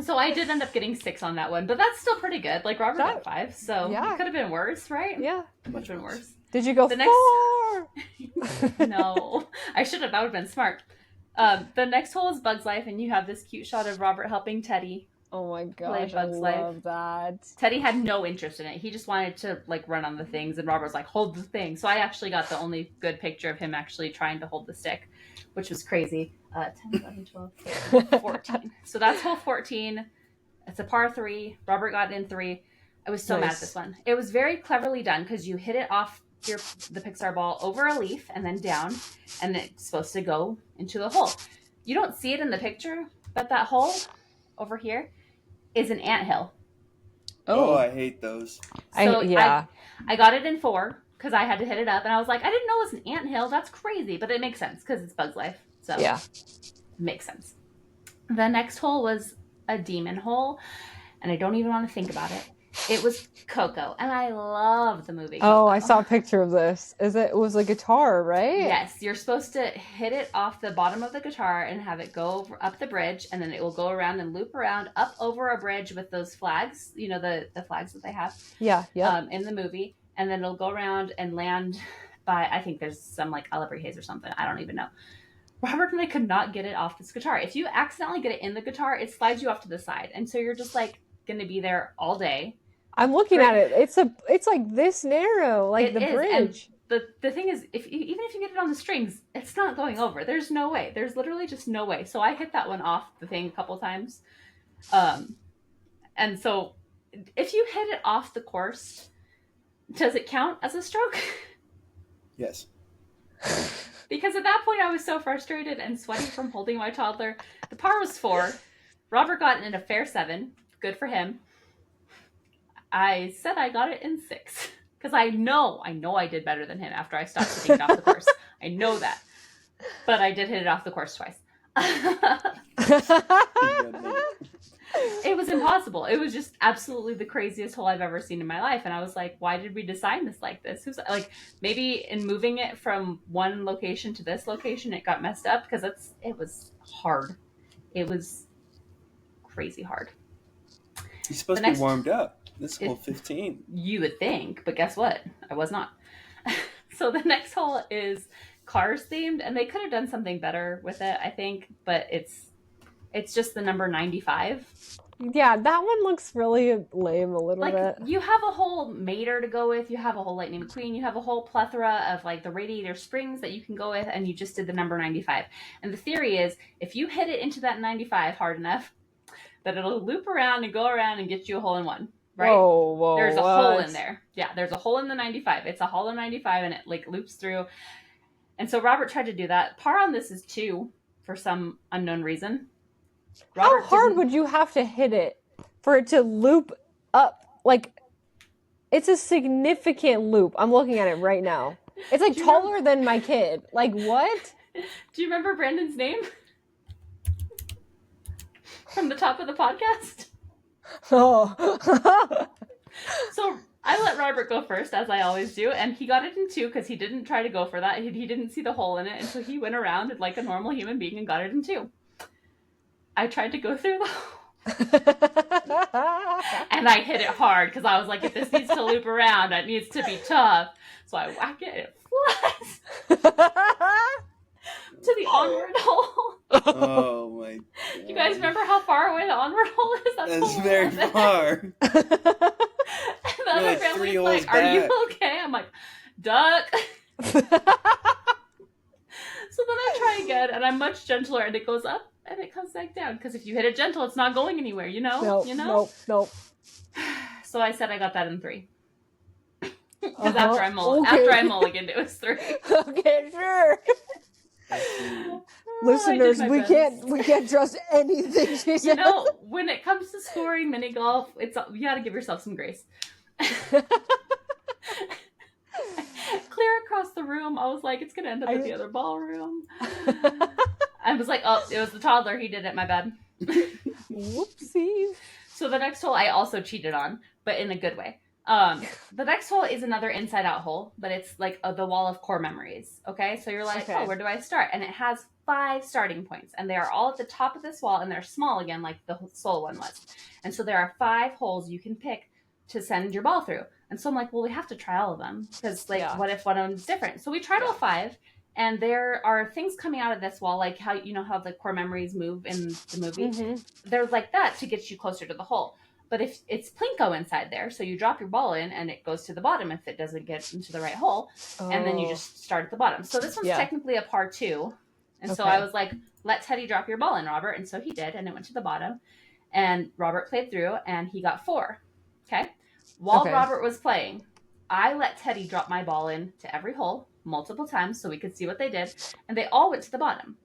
So I did end up getting 6 on that one, but that's still pretty good. Like, Robert got 5, so it could have been worse, right? Yeah. Much been worse. Did you go the 4? No. I should have. That would have been smart. The next hole is Bug's Life, and you have this cute shot of Robert helping Teddy. Oh my gosh, I love that. Teddy had no interest in it. He just wanted to like run on the things, and Robert was like, hold the thing. So I actually got the only good picture of him actually trying to hold the stick, which was crazy. 10, 11, 12, 13, 14. So that's hole 14. It's a par 3. Robert got in 3. I was so mad at this one. It was very cleverly done because you hit it off the Pixar ball over a leaf and then down, and it's supposed to go into the hole. You don't see it in the picture, but that hole over here is an anthill. Oh, I hate those. So I got it in 4 because I had to hit it up, and I was like, I didn't know it was an anthill. That's crazy, but it makes sense because it's Bug's Life. So yeah, it makes sense. The next hole was a demon hole, and I don't even want to think about it. It was Coco, and I love the movie Coco. Oh, I saw a picture of this. It was a guitar, right? Yes, you're supposed to hit it off the bottom of the guitar and have it go up the bridge, and then it will go around and loop around up over a bridge with those flags, you know, the flags that they have. Yeah. In the movie, and then it'll go around and land by, I think there's some like Alabrijes or something. I don't even know. Robert and I could not get it off this guitar. If you accidentally get it in the guitar, it slides you off to the side, and so you're just like going to be there all day. I'm looking at it. It's like this narrow, like the bridge. And the thing is, even if you get it on the strings, it's not going over. There's no way. There's literally just no way. So I hit that one off the thing a couple times. And so if you hit it off the course, does it count as a stroke? Yes. Because at that point I was so frustrated and sweaty from holding my toddler. The par was 4. Robert got in a fair 7. Good for him. I said I got it in 6 because I know I did better than him after I stopped hitting it off the course. I know that, but I did hit it off the course twice. It was impossible. It was just absolutely the craziest hole I've ever seen in my life, and I was like, why did we design this like this? Who's like, maybe in moving it from one location to this location it got messed up, because it was hard. It was crazy hard. You're supposed to be warmed up. This hole 15. You would think, but guess what? I was not. So the next hole is Cars themed, and they could have done something better with it, I think, but it's just the number 95. Yeah, that one looks really lame a little bit. You have a whole Mater to go with, you have a whole Lightning McQueen, you have a whole plethora of like the Radiator Springs that you can go with, and you just did the number 95. And the theory is, if you hit it into that 95 hard enough, that it'll loop around and go around and get you a hole in one. Right? Whoa, there's a hole in there. Yeah, there's a hole in the 95. It's a hollow 95, and it like loops through. And so Robert tried to do that. Par on this is 2 for some unknown reason. How hard would you have to hit it for it to loop up? Like, it's a significant loop. I'm looking at it right now. It's like taller than my kid. Like, what? Do you remember Brandon's name? From the top of the podcast? Oh. So I let Robert go first, as I always do, and he got it in 2 because he didn't try to go for that. He didn't see the hole in it, and so he went around like a normal human being and got it in 2. I tried to go through the hole. And I hit it hard because I was like, if this needs to loop around, it needs to be tough. So I whack it, it flies to the onward hole. Oh my god. You guys remember how far away the onward hole is? That's very far. And the other family's like, are you okay? I'm like, duck. So then I try again, and I'm much gentler, and it goes up, and it comes back down. Because if you hit it gentle, it's not going anywhere, you know? Nope. So I said I got that in 3. Because after I mulliganed, it was 3. Okay, sure. Listeners, we can't trust anything she says. You know, when it comes to scoring mini golf, you got to give yourself some grace. Clear across the room, I was like, it's gonna end up in the other ballroom. I was like, oh, it was the toddler. He did it. My bad. Whoopsies. So the next hole I also cheated on, but in a good way. The next hole is another inside out hole, but it's like the wall of core memories. Okay, so you're like, oh, where do I start? And it has 5 starting points, and they are all at the top of this wall, and they're small again, like the Soul one was. And so there are 5 holes you can pick to send your ball through. And so I'm like, well, we have to try all of them, because what if one of them's different? So we tried all 5. And there are things coming out of this wall, like how how the core memories move in the movie. Mm-hmm. They're like that to get you closer to the hole. But if it's plinko inside there, so you drop your ball in and it goes to the bottom if it doesn't get into the right hole, and then you just start at the bottom. So this one's technically a par 2. And so I was like, let Teddy drop your ball in, Robert. And so he did, and it went to the bottom. And Robert played through, and he got 4. Okay? While Robert was playing, I let Teddy drop my ball in to every hole multiple times so we could see what they did, and they all went to the bottom.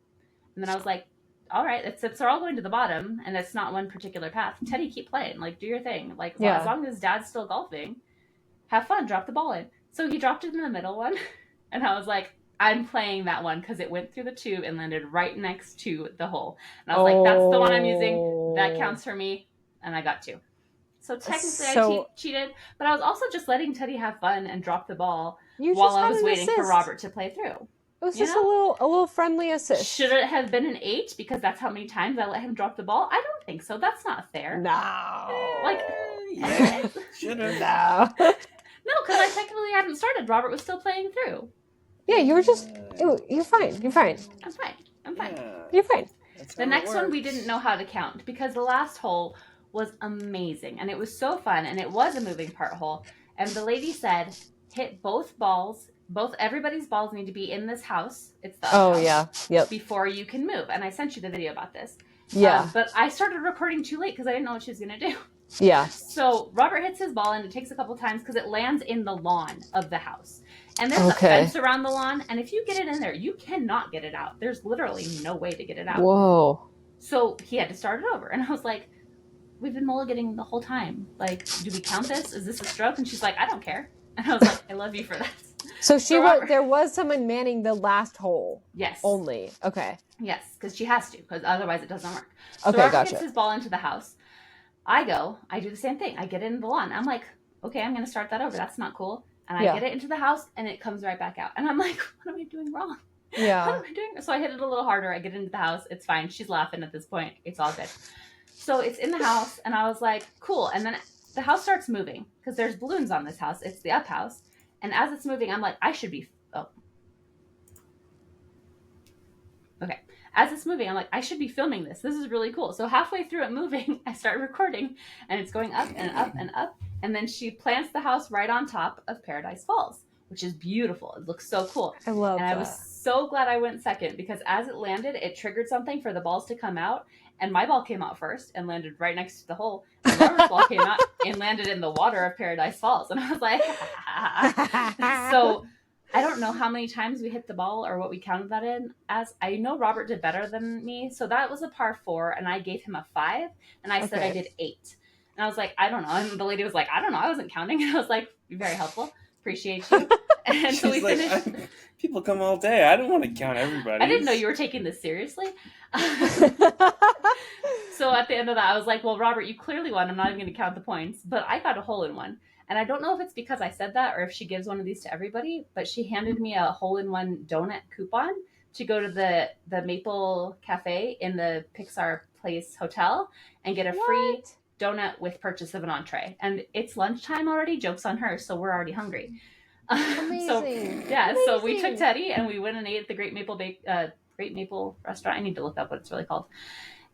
And then I was like, all right, since they're all going to the bottom and it's not one particular path, Teddy, keep playing, like, do your thing, like, well, as long as Dad's still golfing, have fun, drop the ball in. So he dropped it in the middle one, and I was like, I'm playing that one because it went through the tube and landed right next to the hole. And I was like, that's the one I'm using, that counts for me, and I got 2. So technically I cheated, but I was also just letting Teddy have fun and drop the ball while I was waiting for Robert to play through. It was just a little friendly assist. Should it have been an 8 because that's how many times I let him drop the ball? I don't think so. That's not fair. No. Like, should have. No. No, because I technically hadn't started. Robert was still playing through. Yeah, you were just. You're fine. I'm fine. Yeah, you're fine. The next one we didn't know how to count because the last hole was amazing and it was so fun and it was a moving part hole. And the lady said, hit both balls. Everybody's balls need to be in this house. It's the house. Yep. Before you can move. And I sent you the video about this. Yeah. But I started recording too late because I didn't know what she was going to do. Yeah. So Robert hits his ball and it takes a couple times because it lands in the lawn of the house. And there's a fence around the lawn. And if you get it in there, you cannot get it out. There's literally no way to get it out. Whoa. So he had to start it over. And I was like, we've been mulliganing the whole time. Like, do we count this? Is this a stroke? And she's like, I don't care. And I was like, I love you for that. So there was someone manning the last hole. Yes. Only. Okay. Yes, because she has to, because otherwise it doesn't work. So Okay, Robert gotcha. gets his ball into the house. I do the same thing. I get it in the lawn. I'm like, okay, I'm going to start that over. That's not cool. And I get it into the house, and it comes right back out. And I'm like, what am I doing wrong? Yeah. What am I doing? So I hit it a little harder. I get into the house. It's fine. She's laughing at this point. It's all good. So it's in the house, and I was like, cool. And then the house starts moving, because there's balloons on this house. It's the up house. And as it's moving, I'm like, as it's moving, I'm like, I should be filming this. This is really cool. So halfway through it moving, I start recording, and it's going up and up and up. And then she plants the house right on top of Paradise Falls, which is beautiful. It looks so cool. I love that. And I was so glad I went second, because as it landed, it triggered something for the balls to come out. And my ball came out first and landed right next to the hole. And Robert's ball came out and landed in the water of Paradise Falls. And I was like, so I don't know how many times we hit the ball or what we counted that in as. I know Robert did better than me. So that was a par 4, and I gave him a 5, and I said I did 8. And I was like, I don't know. And the lady was like, I don't know. I wasn't counting. And I was like, you're very helpful. Appreciate you. And so we finished. People come all day. I don't want to count everybody. I didn't know you were taking this seriously. So at the end of that, I was like, well, Robert, you clearly won. I'm not even going to count the points. But I got a hole-in-one. And I don't know if it's because I said that or if she gives one of these to everybody, but she handed me a hole-in-one donut coupon to go to the Maple Cafe in the Pixar Place Hotel and get a free donut with purchase of an entree. And it's lunchtime already. Joke's on her, so we're already hungry. Amazing. So we took Teddy and we went and ate at the Great Maple restaurant. I need to look up what it's really called.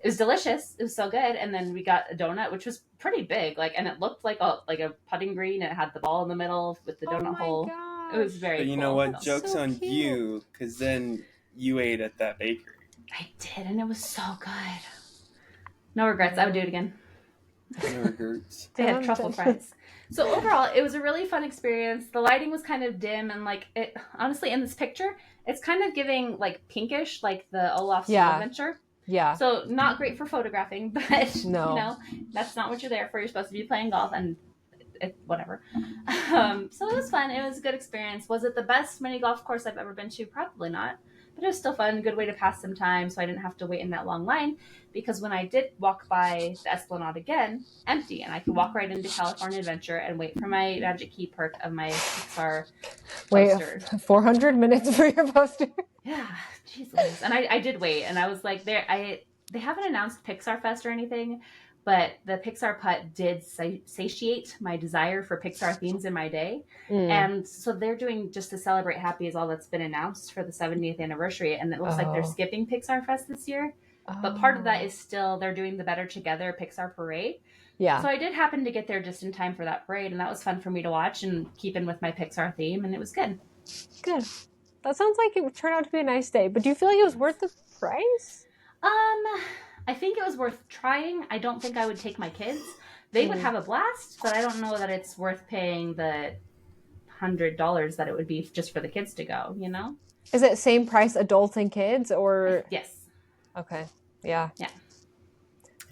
It was delicious. It was so good. And then we got a donut, which was pretty big, and it looked like a putting green, and it had the ball in the middle with the donut hole. Gosh. It was very But you cool. know what? Joke's So on cute. you, because then you ate at that bakery. I did, and it was so good. No regrets. I would do it again. No regrets. They had truffle fries. So overall, it was a really fun experience. The lighting was kind of dim, and it honestly, in this picture, it's kind of giving pinkish, like the Olaf Snow Adventure. Yeah. So not great for photographing, but No. That's not what you're there for. You're supposed to be playing golf, and whatever. So it was fun. It was a good experience. Was it the best mini golf course I've ever been to? Probably not. But it was still fun. Good way to pass some time, so I didn't have to wait in that long line. Because when I did walk by the Esplanade again, empty, and I could walk right into California Adventure and wait for my Magic Key perk of my Pixar poster. 400 minutes for your poster. Yeah, jeez Louise. And I did wait, and I was like, they haven't announced Pixar Fest or anything, but the Pixar Putt did satiate my desire for Pixar themes in my day. And so they're doing, just to celebrate Happy is all that's been announced for the 70th anniversary, and it looks like they're skipping Pixar Fest this year. But part of that is still, they're doing the Better Together Pixar Parade. Yeah. So I did happen to get there just in time for that parade, and that was fun for me to watch and keep in with my Pixar theme, and it was good. Good. That sounds like it would turn out to be a nice day. But do you feel like it was worth the price? I think it was worth trying. I don't think I would take my kids. They would have a blast, but I don't know that it's worth paying the $100 that it would be just for the kids to go, you know? Is it same price adults and kids, or? Yes. Okay. Yeah. Yeah.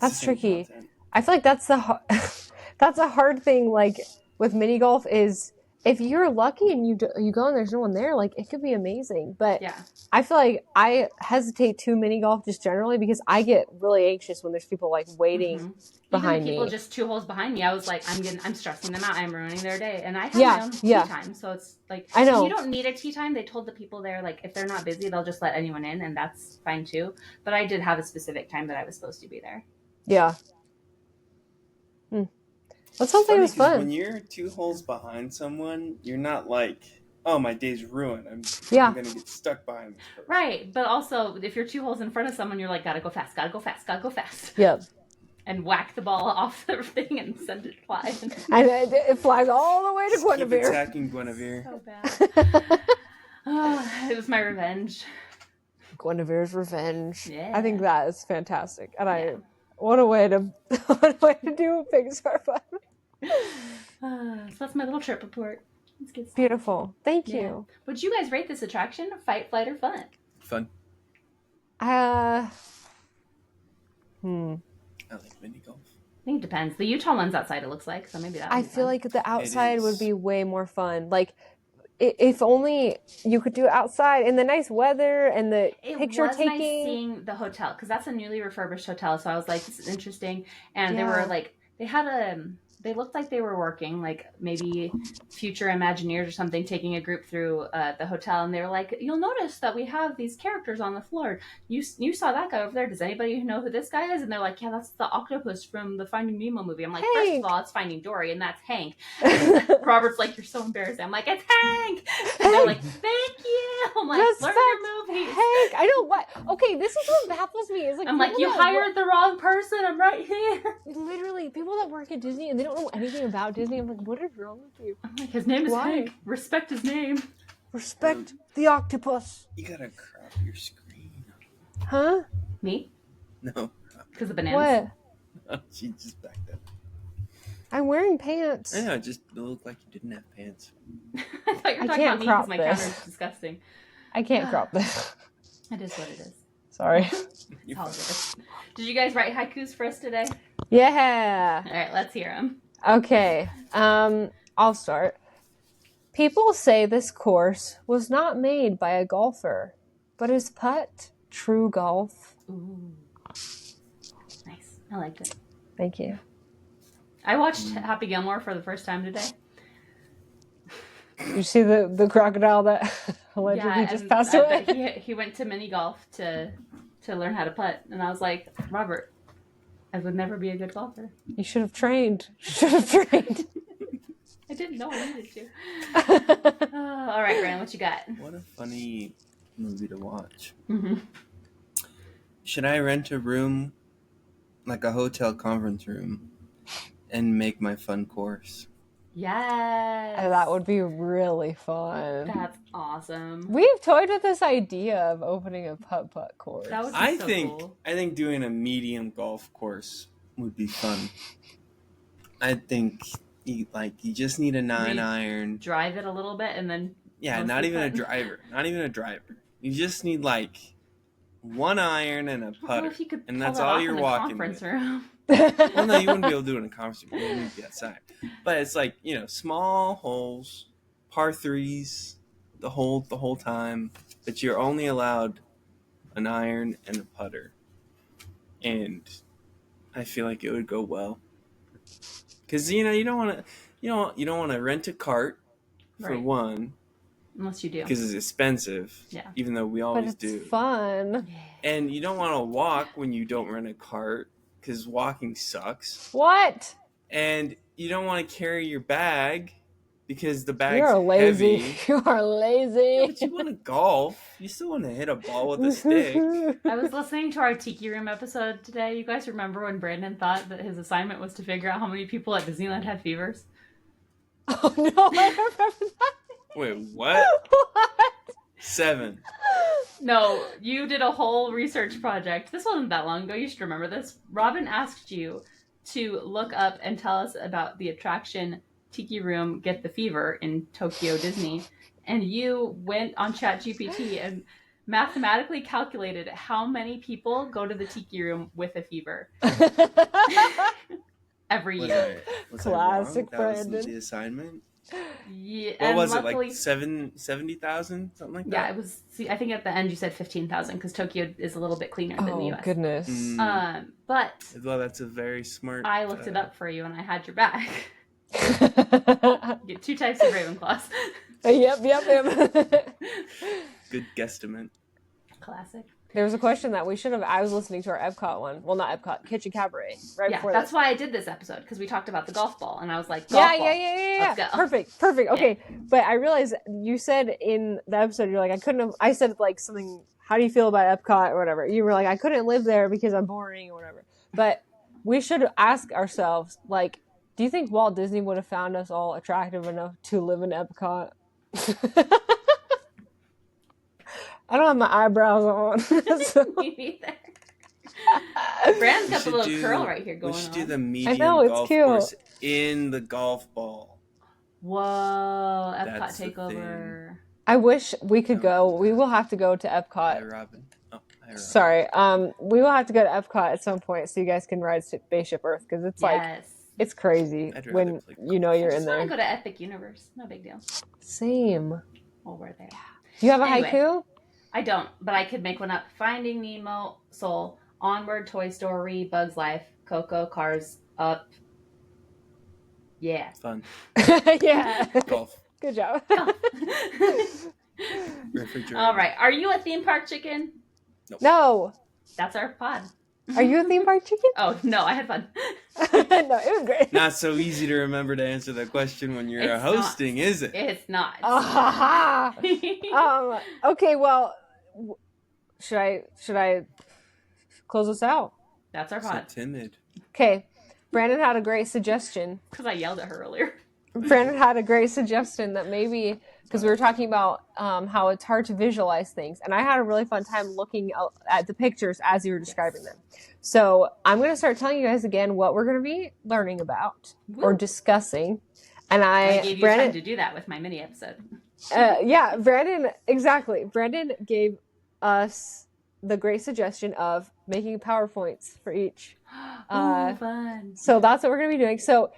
That's tricky. Content. I feel like that's a hard thing, with mini golf, is if you're lucky and you go and there's no one there, it could be amazing. But Yeah. I feel like I hesitate to mini golf just generally because I get really anxious when there's people waiting behind Even the people me. just 2 holes behind me, I was like, I'm stressing them out. I'm ruining their day. And I have Yeah, my own tea yeah. time. So it's I know. you don't need a tea time. They told the people there, if they're not busy, they'll just let anyone in, and that's fine too. But I did have a specific time that I was supposed to be there. Yeah. That sounds like it was fun. When you're 2 holes behind someone, you're not like, oh, my day's ruined. I'm going to get stuck behind this person. Right. But also, if you're 2 holes in front of someone, you're like, gotta go fast, gotta go fast, gotta go fast. Yep. And whack the ball off the thing and send it flying. And it flies all the way to Just keep Guinevere. attacking Guinevere. So bad. It was my revenge. Guinevere's revenge. Yeah. I think that is fantastic. And what a way to do a Pixar fun. So that's my little trip report. Let's get started. Beautiful. Thank you. Would you guys rate this attraction fight, flight, or fun? Fun. Hmm. I like mini golf. think it depends. The Utah one's outside, it looks like, so maybe that would I be feel fun. like the outside would is. be way more fun. Like, if only you could do it outside in the nice weather and the It picture was taking. nice seeing the hotel because that's a newly refurbished hotel. So I was like, this is interesting. And they were Yeah. like, they looked like they were working, like maybe future Imagineers or something, taking a group through the hotel. And they were like, you'll notice that we have these characters on the floor. You saw that guy over there. Does anybody know who this guy is? And they're like, yeah, that's the octopus from the Finding Nemo movie. I'm like, first Hank. of all, it's Finding Dory, and that's Hank. And Robert's like, you're so embarrassing. I'm like, it's Hank. And they're like, thank you. I'm like, learn your movies. Hank, I don't what. Okay, this is what baffles me. Is like I'm like, people you that hired the wrong person. I'm right here. literally people that work at Disney and they don't know anything about Disney. I'm like, what is wrong with you? I'm like, his name is Why? Hank. Respect his name. Respect the octopus. You gotta crop your screen. Huh? Me? No. Because of bananas. What? She just backed up. I'm wearing pants. I know, it just looked like you didn't have pants. I thought you were I talking can't about me crop because my this. counter is disgusting. I can't crop this. It is what it is. Sorry. You're All fine. good. Did you guys write haikus for us today? Yeah. All right, let's hear them. Okay. I'll start. People say this course was not made by a golfer, but is putt true golf? Ooh. Nice. I liked it. Thank you. I watched Happy Gilmore for the first time today. You see the crocodile that allegedly just passed away? He went to mini golf to learn how to putt, and I was like, Robert, I would never be a good golfer. You should have trained. I didn't know I needed to. All right, Graham, what you got? What a funny movie to watch. Mm-hmm. Should I rent a room, like a hotel conference room, and make my fun course? Yes. That would be really fun. That's awesome. We've toyed with this idea of opening a putt-putt course. That would be I so think cool. doing a medium golf course would be fun. I think you just need a 9-iron. Drive it a little bit and then Not even a putt. driver. Not even a driver. You just need like 1 iron and a I don't know putter, if you could and pull that's that all off you're in the walking conference with. room. Well, no, you wouldn't be able to do it in a conference room. You need to be outside. But it's like, small holes, par threes, the whole time. But you're only allowed an iron and a putter, and I feel like it would go well. Because you don't want to rent a cart for Right. one, Unless you do. because it's expensive. Yeah. Even though we But always it's do. fun. And you don't want to walk when you don't rent a cart, because walking sucks. What? And you don't want to carry your bag because the bag's You're lazy. heavy. You are lazy. But you want to golf. You still want to hit a ball with a stick. I was listening to our Tiki Room episode today. You guys remember when Brandon thought that his assignment was to figure out how many people at Disneyland had fevers? Oh no, I remember that. Wait, what? What? 7. No, you did a whole research project. This wasn't that long ago. You should remember this. Robin asked you to look up and tell us about the attraction Tiki Room Get the Fever in Tokyo Disney. And you went on ChatGPT and mathematically calculated how many people go to the Tiki Room with a fever every year. Was Classic I wrong? That was Brandon. the assignment? Yeah, What and was luckily, it, like 70,000? Something like yeah, that? it was. See, I think at the end you said 15,000 because Tokyo is a little bit cleaner than the Oh US. goodness. But Well, that's a very smart... I looked it up for you and I had your back. Yep. You get 2 types of Ravenclaws. Good guesstimate. Classic. There was a question that we should have. I was listening to our Epcot one. Well, not Epcot, Kitchen Cabaret. Right Yeah, before that's this. why I did this episode because we talked about the golf ball and I was like, golf ball. Yeah. Let's go. Perfect. Okay, but I realized you said in the episode you're like I couldn't have. I said like something. How do you feel about Epcot or whatever? You were like I couldn't live there because I'm boring or whatever. But we should ask ourselves like, do you think Walt Disney would have found us all attractive enough to live in Epcot? I don't have my eyebrows on. So. Me neither. Brand's got the little curl right here going on. We should on. do the medium know, it's golf cute. course in the golf ball. Whoa, Epcot That's the takeover. I wish we could go. We will have to go to Hi, Epcot. Robin. Oh, Sorry. We will have to go to Epcot at some point so you guys can ride Spaceship Earth because it's like it's crazy I'd rather when play you know I you're just in want there. to go to Epic Universe. No big deal. Same. While we're there. Do you have a Anyway. haiku? I don't, but I could make one up. Finding Nemo, Soul, Onward, Toy Story, Bugs Life, Coco, Cars, Up. Yeah. Fun. Yeah. Golf. Good job. Refrigerator. All right. Are you a theme park chicken? Nope. No. That's our pod. Are you a theme park chicken? Oh, no, I had fun. No, it was great. Not so easy to remember to answer that question when you're It's hosting, is it? It's not. Okay, well, should I close us out? That's our So pod. timid. Okay. Brandon had a great suggestion. Because I yelled at her earlier. Brandon had a great suggestion that maybe, because we were talking about how it's hard to visualize things, and I had a really fun time looking at the pictures as you were describing them. So I'm going to start telling you guys again what we're going to be learning about or discussing. And I gave you time to do that with my mini episode. Yeah, Brandon gave us the great suggestion of making PowerPoints for each. Fun. So that's what we're going to be doing. So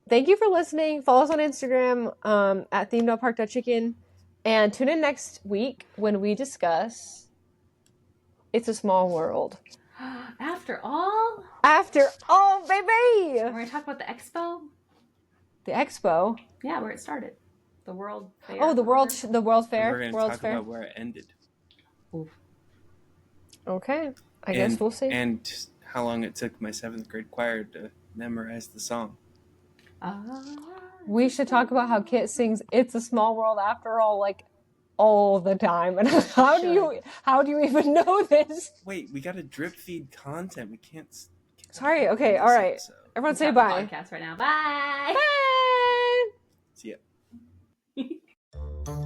thank you for listening. Follow us on Instagram at theme.park.chicken. And tune in next week when we discuss It's a Small World. After all? After all, baby! We're going to talk about the expo? The expo. Yeah, where it started. The World Fair. Oh, the World Fair. And we're going to World's talk Fair. about where it ended. Oof. Okay. I guess we'll see. And how long it took my 7th grade choir to memorize the song. We should talk about how Kit sings "It's a Small World After All" like all the time. And how do you even know this? Wait, we got to drip feed content. We can't. Sorry. Okay. All right. Episode. Everyone say bye. Podcast right now. Bye. Bye. See ya.